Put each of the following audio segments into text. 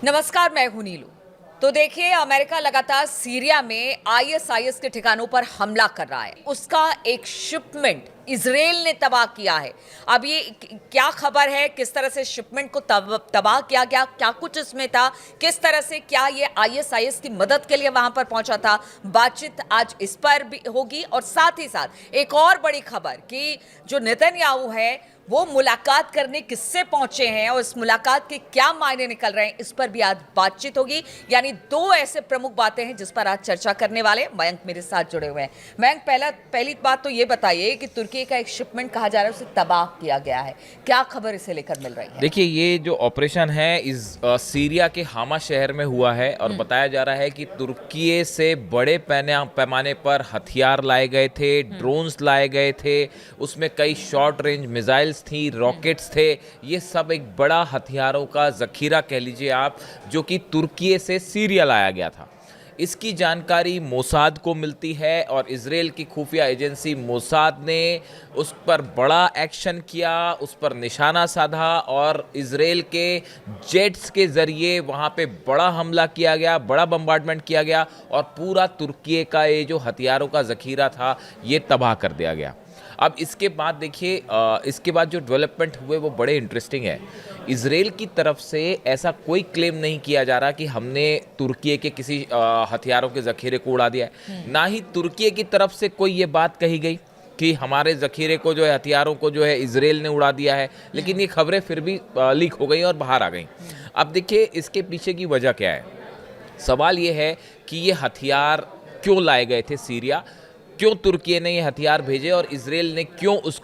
नमस्कार, मैं हूं नीलू। तो देखिए, अमेरिका लगातार सीरिया में आईएसआईएस के ठिकानों पर हमला कर रहा है। उसका एक शिपमेंट इजराइल ने तबाह किया है। अब ये क्या खबर है, किस तरह से शिपमेंट को तबाह किया गया, क्या कुछ इसमें था, किस तरह से क्या ये आईएसआईएस की मदद के लिए वहां पर पहुंचा था, बातचीत आज इस पर भी होगी। और साथ ही साथ एक और बड़ी खबर कि जो नेतन्याहू है वो मुलाकात करने किससे पहुंचे हैं और इस मुलाकात के क्या मायने निकल रहे हैं, इस पर भी आज बातचीत होगी। यानी दो ऐसे प्रमुख बातें हैं जिस पर आज चर्चा करने वाले मयंक मेरे साथ जुड़े हुए हैं। मयंक, पहली बात तो ये बताइए कि तुर्की का एक शिपमेंट कहा जा रहा है उसे तबाह किया गया है, क्या खबर इसे लेकर मिल रही है? देखिए, ये जो ऑपरेशन है सीरिया के हामा शहर में हुआ है और बताया जा रहा है कि तुर्की से बड़े पैमाने पर हथियार लाए गए थे, ड्रोन्स लाए गए थे, उसमें कई शॉर्ट रेंज मिसाइल्स थी, रॉकेट्स थे। ये सब एक बड़ा हथियारों का जखीरा कह लीजिए आप, जो कि तुर्की से सीरिया लाया गया था। इसकी जानकारी मोसाद को मिलती है और इजराइल की खुफिया एजेंसी मोसाद ने उस पर बड़ा एक्शन किया, उस पर निशाना साधा और इजराइल के जेट्स के ज़रिए वहाँ पे बड़ा हमला किया गया, बड़ा बम्बार्डमेंट किया गया और पूरा तुर्की का ये जो हथियारों का ज़खीरा था ये तबाह कर दिया गया। अब इसके बाद देखिए, इसके बाद जो डेवलपमेंट हुए वो बड़े इंटरेस्टिंग है। इजराइल की तरफ से ऐसा कोई क्लेम नहीं किया जा रहा कि हमने तुर्की के किसी हथियारों के ज़खीरे को उड़ा दिया है, ना ही तुर्की की तरफ से कोई ये बात कही गई कि हमारे ज़खीरे को जो है, हथियारों को जो है इजराइल ने उड़ा दिया है। लेकिन ये खबरें फिर भी लीक हो गई और बाहर आ गई। अब देखिए, इसके पीछे की वजह क्या है। सवाल ये है कि ये हथियार क्यों लाए गए थे सीरिया, क्यों तुर्की ने ये हथियार भेजे और इजराइल ने क्यों उस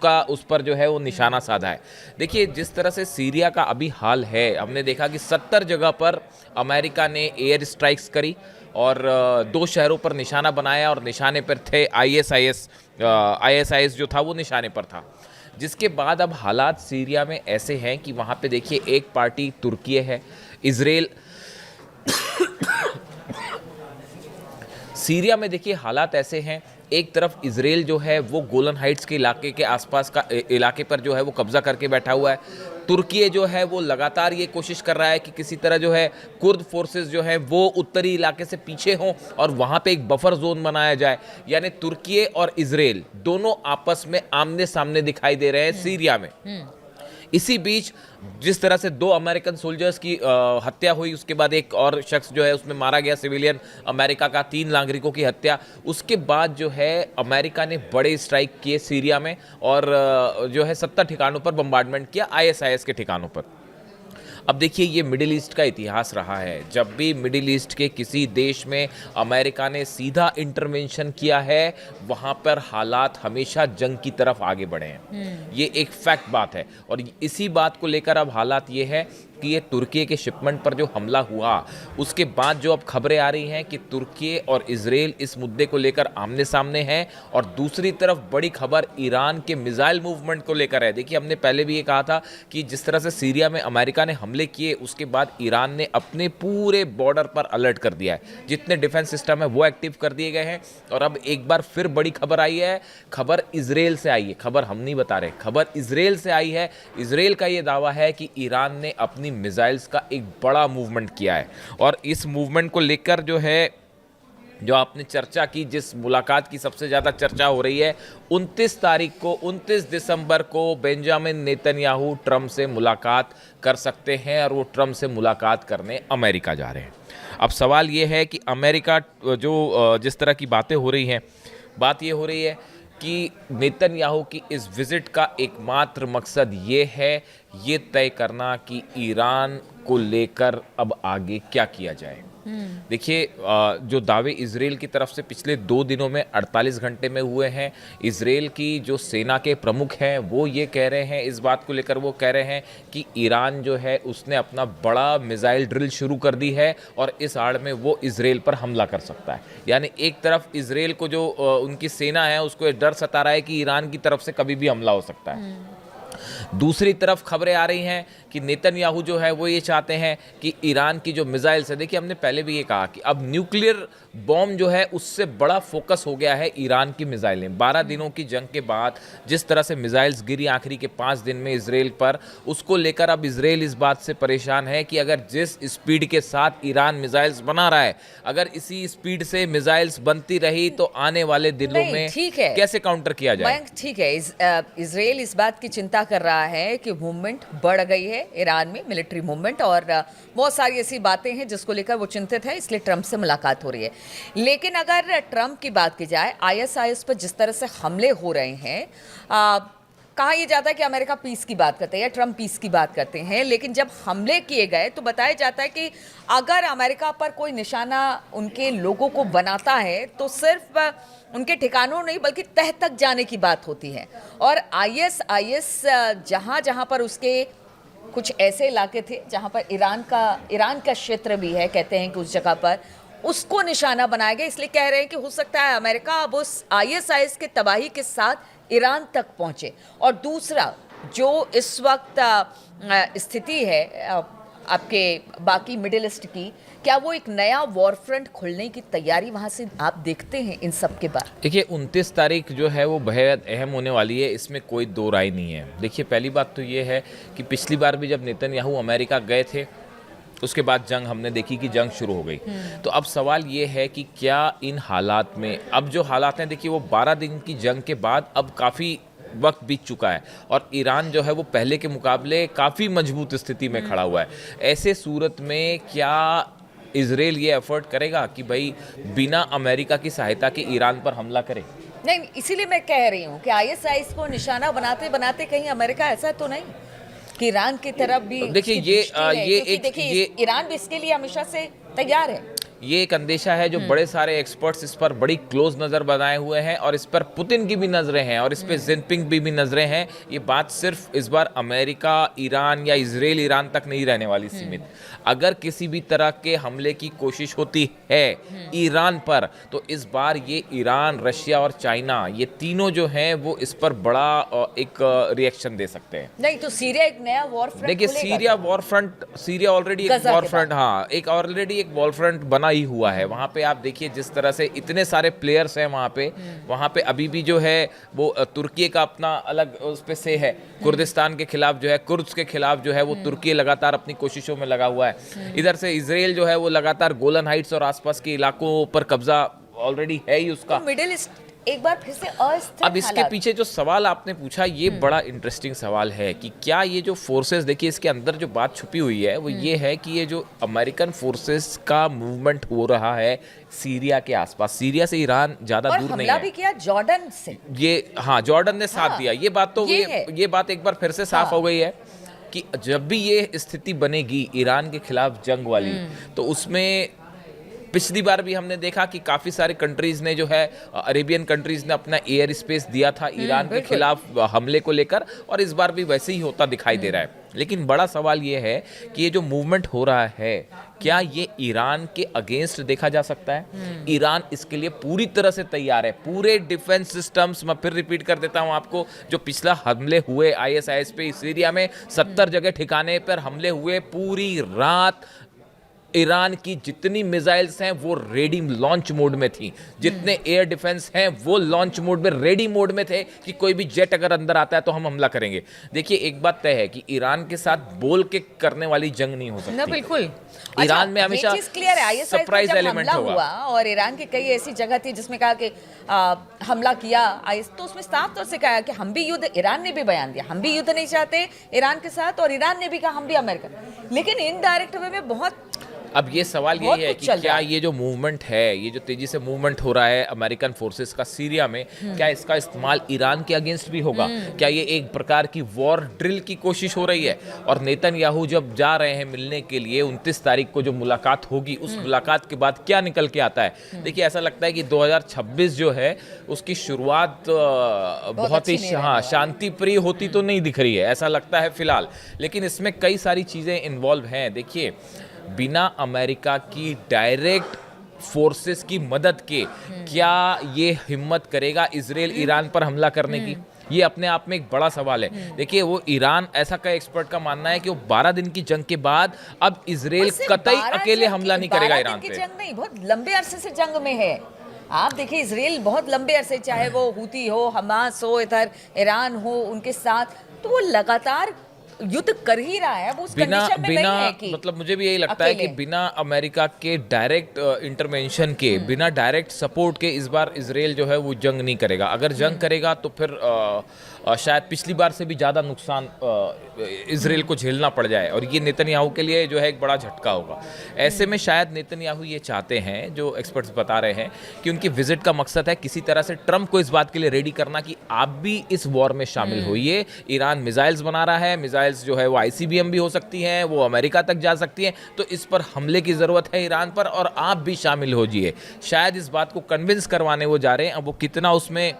पर जो है वो निशाना साधा है। देखिए, जिस तरह से सीरिया का अभी हाल है, हमने देखा कि 70 जगह पर अमेरिका ने एयर स्ट्राइक्स करी और 2 शहरों पर निशाना बनाया और निशाने पर थे आईएसआईएस जो था वो निशाने पर था। जिसके बाद अब हालात सीरिया में ऐसे हैं कि वहाँ पे देखिए, एक पार्टी तुर्की है, इजराइल सीरिया में देखिए हालात ऐसे हैं। एक तरफ इजराइल जो है वो गोलन हाइट्स के इलाके के आसपास का इलाके पर जो है वो कब्जा करके बैठा हुआ है। तुर्की जो है वो लगातार ये कोशिश कर रहा है कि किसी तरह जो है कुर्द फोर्सेस जो हैं वो उत्तरी इलाके से पीछे हों और वहाँ पे एक बफर जोन बनाया जाए। यानी तुर्की और इजराइल दोनों आपस में आमने सामने दिखाई दे रहे हैं सीरिया में। इसी बीच जिस तरह से 2 अमेरिकन सोल्जर्स की हत्या हुई, उसके बाद एक और शख्स जो है उसमें मारा गया, सिविलियन अमेरिका का, 3 नागरिकों की हत्या। उसके बाद जो है अमेरिका ने बड़े स्ट्राइक किए सीरिया में और जो है 70 ठिकानों पर बम्बार्डमेंट किया, आईएसआईएस के ठिकानों पर। अब देखिए, ये मिडिल ईस्ट का इतिहास रहा है। जब भी मिडिल ईस्ट के किसी देश में अमेरिका ने सीधा इंटरवेंशन किया है, वहाँ पर हालात हमेशा जंग की तरफ आगे बढ़े हैं। ये एक फैक्ट बात है और इसी बात को लेकर अब हालात ये है कि ये तुर्की के शिपमेंट पर जो हमला हुआ, उसके बाद जो अब खबरें आ रही हैं कि तुर्की और इजराइल इस मुद्दे को लेकर आमने सामने हैं और दूसरी तरफ बड़ी खबर ईरान के मिसाइल मूवमेंट को लेकर है। देखिए, हमने पहले भी ये कहा था कि जिस तरह से सीरिया में अमेरिका ने हमले किए, उसके बाद ईरान ने अपने पूरे बॉर्डर पर अलर्ट कर दिया है। जितने डिफेंस सिस्टम है वो एक्टिव कर दिए गए हैं और अब एक बार फिर बड़ी खबर आई है। खबर इजराइल से आई है, खबर हम नहीं बता रहे, खबर इजराइल से आई है। इजराइल का ये दावा है कि ईरान ने अपनी मिसाइल्स का एक बड़ा मूवमेंट किया है और इस मूवमेंट को लेकर जो है, जो आपने चर्चा की, जिस मुलाकात की सबसे ज़्यादा चर्चा हो रही है, 29 दिसंबर को बेंजामिन नेतन्याहू ट्रंप से मुलाकात कर सकते हैं और वो ट्रंप से मुलाकात करने अमेरिका जा रहे हैं। अब सवाल ये है कि अमेरिका जो जिस तरह की बातें हो रही हैं, बात ये हो रही है कि नेतन्याहू की इस विज़िट का एकमात्र मकसद ये है, ये तय करना कि ईरान को लेकर अब आगे क्या किया जाए। देखिए, जो दावे इजराइल की तरफ से पिछले 2 दिनों में 48 घंटे में हुए हैं, इजराइल की जो सेना के प्रमुख हैं वो ये कह रहे हैं, इस बात को लेकर वो कह रहे हैं कि ईरान जो है उसने अपना बड़ा मिसाइल ड्रिल शुरू कर दी है और इस आड़ में वो इजराइल पर हमला कर सकता है। यानी एक तरफ इजराइल को जो उनकी सेना है उसको डर सता रहा है कि ईरान की तरफ से कभी भी हमला हो सकता है। दूसरी तरफ खबरें आ रही हैं कि नेतन्याहू जो है वो ये चाहते हैं कि ईरान की जो मिसाइल्स है, देखिए हमने पहले भी ये कहा कि अब न्यूक्लियर बॉम्ब जो है उससे बड़ा फोकस हो गया है ईरान की मिसाइलें। 12 दिनों की जंग के बाद जिस तरह से मिसाइल्स गिरी आखिरी के 5 दिन में इसराइल पर, उसको लेकर अब इसराइल इस बात से परेशान है कि अगर जिस स्पीड के साथ ईरान मिसाइल्स बना रहा है, अगर इसी स्पीड से मिसाइल्स बनती रही तो आने वाले दिनों में ठीक है, कैसे काउंटर किया जाए। ठीक है, इसराइल इस बात की चिंता कर रहा है कि मूवमेंट बढ़ गई है ईरान में, मिलिट्री मूवमेंट, और बहुत सारी ऐसी बातें हैं जिसको लेकर वो चिंतित है, इसलिए ट्रंप से मुलाकात हो रही है। लेकिन अगर ट्रंप की बात की जाए, आईएसआईएस पर जिस तरह से हमले हो रहे हैं, कहा यह जाता है कि अमेरिका पीस की बात करते हैं या ट्रंप पीस की बात करते हैं, लेकिन जब हमले किए गए तो बताया जाता है कि अगर अमेरिका पर कोई निशाना उनके लोगों को बनाता है तो सिर्फ उनके ठिकानों नहीं बल्कि तह तक जाने की बात होती है। और आईएसआईएस जहाँ जहाँ पर उसके कुछ ऐसे इलाके थे जहाँ पर ईरान का क्षेत्र भी है, कहते हैं कि उस जगह पर उसको निशाना बनाया गया, इसलिए कह रहे हैं कि हो सकता है अमेरिका अब उस आईएसआईएस के तबाही के साथ ईरान तक पहुंचे। और दूसरा जो इस वक्त स्थिति है आपके बाकी मिडिल ईस्ट की, क्या वो एक नया वॉर फ्रंट खुलने की तैयारी वहां से आप देखते हैं इन सब के बाद? देखिए 29 तारीख जो है वो बेहद अहम होने वाली है, इसमें कोई दो राय नहीं है। देखिए पहली बात तो ये है कि पिछली बार भी जब नेतन्याहू अमेरिका गए थे, उसके बाद जंग हमने देखी कि जंग शुरू हो गई। तो अब सवाल ये है कि क्या इन हालात में, अब जो हालात हैं देखिए वो 12 दिन की जंग के बाद अब काफ़ी वक्त बीत चुका है और ईरान जो है वो पहले के मुकाबले काफ़ी मजबूत स्थिति में खड़ा हुआ है। ऐसे सूरत में क्या इजराइल ये एफर्ट करेगा कि भाई बिना अमेरिका की सहायता के ईरान पर हमला करे? नहीं, इसीलिए मैं कह रही हूँ कि आईएसआईएस को निशाना बनाते बनाते कहीं अमेरिका ऐसा तो नहीं कि ईरान की तरफ भी देखिए ये ईरान भी इसके लिए हमेशा से तैयार है। ये एक अंदेशा है जो बड़े सारे एक्सपर्ट्स इस पर बड़ी क्लोज नज़र बनाए हुए हैं और इस पर पुतिन की भी नज़रें हैं और इस पर जिनपिंग भी नज़रें हैं। ये बात सिर्फ इस बार अमेरिका ईरान या इजराइल ईरान तक नहीं रहने वाली सीमित। अगर किसी भी तरह के हमले की कोशिश होती है ईरान पर तो इस बार ये ईरान, रशिया और चाइना, ये तीनों जो हैं वो इस पर बड़ा एक रिएक्शन दे सकते हैं। नहीं तो सीरिया एक नया वॉर फ्रंट, देखिए सीरिया ऑलरेडी एक वॉर फ्रंट, हाँ एक ऑलरेडी एक वॉर फ्रंट बना ही हुआ है। वहाँ पे आप देखिए जिस तरह से इतने सारे प्लेयर्स हैं वहाँ पे अभी भी जो है वो तुर्की का अपना अलग उस पे से है, कुर्दिस्तान के खिलाफ जो है, कुर्द्स के खिलाफ जो है वो तुर्की लगातार अपनी कोशिशों में लगा हुआ है। इधर से इजराइल जो है वो लगातार गोलन हाइट्स और आसपास के इलाकों पर कब्जा ऑलरेडी है ही उसका। तो मिडिल ईस्ट एक बार फिर से अस्थिर। अब इसके पीछे जो सवाल आपने पूछा ये बड़ा इंटरेस्टिंग सवाल है कि क्या ये जो फोर्सेस, देखिए इसके अंदर जो बात छुपी हुई है वो ये है कि ये जो अमेरिकन फोर्सेस का मूवमेंट हो रहा है सीरिया के आसपास, सीरिया से ईरान ज्यादा दूर नहीं है, भी किया जॉर्डन से, ये हाँ जॉर्डन ने साथ दिया। ये बात तो ये बात एक बार फिर से साफ हो गई है कि जब भी ये स्थिति बनेगी ईरान के खिलाफ जंग वाली, तो उसमें पिछली बार भी हमने देखा कि काफ़ी सारे कंट्रीज़ ने जो है अरेबियन कंट्रीज़ ने अपना एयर स्पेस दिया था ईरान के खिलाफ हमले को लेकर, और इस बार भी वैसे ही होता दिखाई दे रहा है। लेकिन बड़ा सवाल ये है कि ये जो मूवमेंट हो रहा है क्या ये ईरान के अगेंस्ट देखा जा सकता है? ईरान इसके लिए पूरी तरह से तैयार है। पूरे डिफेंस सिस्टम्स, मैं फिर रिपीट कर देता हूं आपको, जो पिछला हमले हुए आईएसआईएस पे सीरिया में 70 जगह ठिकाने पर हमले हुए, पूरी रात ईरान की जितनी मिसाइल्स हैं वो रेडी लॉन्च मोड में थी, जितने एयर डिफेंस हैं वो लॉन्च मोड में रेडी मोड में थे कि कोई भी जेट अगर अंदर आता है तो हम हमला करेंगे। देखिए एक बात तय है कि ईरान के साथ बोल के करने वाली जंग नहीं हो सकती ना, बिल्कुल। ईरान में हमेशा क्लियर है सरप्राइज एलिमेंट हुआ और ईरान की कई ऐसी जगह थी जिसमें कहा कि हमला किया तो उसमें साफ तौर से कहा कि हम भी युद्ध, ईरान ने भी बयान दिया हम भी युद्ध नहीं चाहते ईरान के साथ, और ईरान ने भी कहा हम भी अमेरिका, लेकिन इनडायरेक्ट वे में बहुत। अब ये सवाल यही है कि क्या ये जो मूवमेंट है, ये जो तेजी से मूवमेंट हो रहा है अमेरिकन फोर्सेस का सीरिया में, क्या इसका इस्तेमाल ईरान के अगेंस्ट भी होगा? क्या ये एक प्रकार की वॉर ड्रिल की कोशिश हो रही है? और नेतन्याहू जब जा रहे हैं मिलने के लिए 29 तारीख को जो मुलाकात होगी, उस मुलाकात के बाद क्या निकल के आता है? देखिए ऐसा लगता है कि 2026 जो है उसकी शुरुआत बहुत ही शांति प्रिय होती तो नहीं दिख रही है, ऐसा लगता है फिलहाल। लेकिन इसमें कई सारी चीज़ें इन्वॉल्व हैं। देखिए बिना अमेरिका की डायरेक्ट फोर्सेस की मदद के क्या ये हिम्मत करेगा इजराइल ईरान पर हमला करने की? ये अपने आप में एक बड़ा सवाल है। देखिए वो ईरान ऐसा का एक्सपर्ट का मानना है कि वो 12 दिन की जंग के बाद अब इजराइल कतई अकेले हमला नहीं करेगा ईरान पे। जंग नहीं, बहुत लंबे अरसे से जंग में है। आप देखिए इजराइल बहुत लंबे अरसे, चाहे वो हुती हो, हमास हो, इधर ईरान हो, उनके साथ तो वो लगातार युद्ध कर ही रहा है। अब उस कंडीशन में नहीं है कि मतलब मुझे भी यही लगता है कि बिना अमेरिका के डायरेक्ट इंटरवेंशन के, बिना डायरेक्ट सपोर्ट के इस बार इजराइल जो है वो जंग नहीं करेगा। अगर जंग करेगा तो फिर शायद पिछली बार से भी ज़्यादा नुकसान इजराइल को झेलना पड़ जाए, और ये नेतन्याहू के लिए जो है एक बड़ा झटका होगा। ऐसे में शायद नेतन्याहू ये चाहते हैं, जो एक्सपर्ट्स बता रहे हैं, कि उनकी विजिट का मकसद है किसी तरह से ट्रंप को इस बात के लिए रेडी करना कि आप भी इस वॉर में शामिल होइए। ईरान मिसाइल्स बना रहा है, मिसाइल्स जो है वो ICBM भी हो सकती हैं, वो अमेरिका तक जा सकती हैं, तो इस पर हमले की ज़रूरत है ईरान पर, और आप भी शामिल हो जाइए। शायद इस बात को कन्विंस करवाने वो जा रहे हैं। अब वो कितना उसमें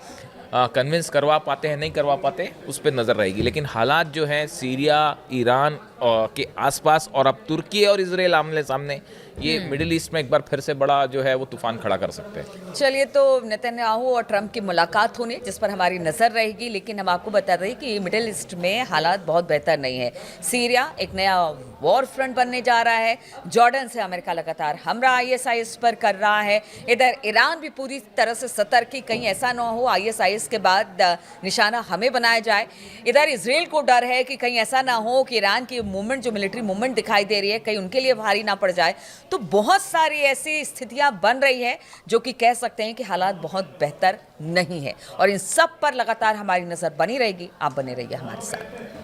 कन्विंस करवा पाते हैं, नहीं करवा पाते, उस पर नज़र रहेगी। लेकिन हालात जो हैं सीरिया, ईरान के आसपास, और अब तुर्की और इजराइल आमने सामने, ये मिडिल ईस्ट में एक बार फिर से बड़ा जो है वो तूफान खड़ा कर सकते हैं। चलिए, तो नेतन्याहू और ट्रंप की मुलाकात होने जिस पर हमारी नज़र रहेगी, लेकिन हम आपको बता रहे हैं कि मिडिल ईस्ट में हालात बहुत बेहतर नहीं है। सीरिया एक नया वॉर फ्रंट बनने जा रहा है। जॉर्डन से अमेरिका लगातार हमला ISIS पर कर रहा है। इधर ईरान भी पूरी तरह से सतर्क कि कहीं ऐसा ना हो ISIS के बाद निशाना हमें बनाया जाए। इधर इजराइल को डर है कि कहीं ऐसा ना हो कि ईरान की मूवमेंट, जो मिलिट्री मूवमेंट दिखाई दे रही है, कहीं उनके लिए भारी ना पड़ जाए। तो बहुत सारी ऐसी स्थितियां बन रही है जो कि कह सकते हैं कि हालात बहुत बेहतर नहीं है, और इन सब पर लगातार हमारी नजर बनी रहेगी। आप बने रहिए हमारे साथ।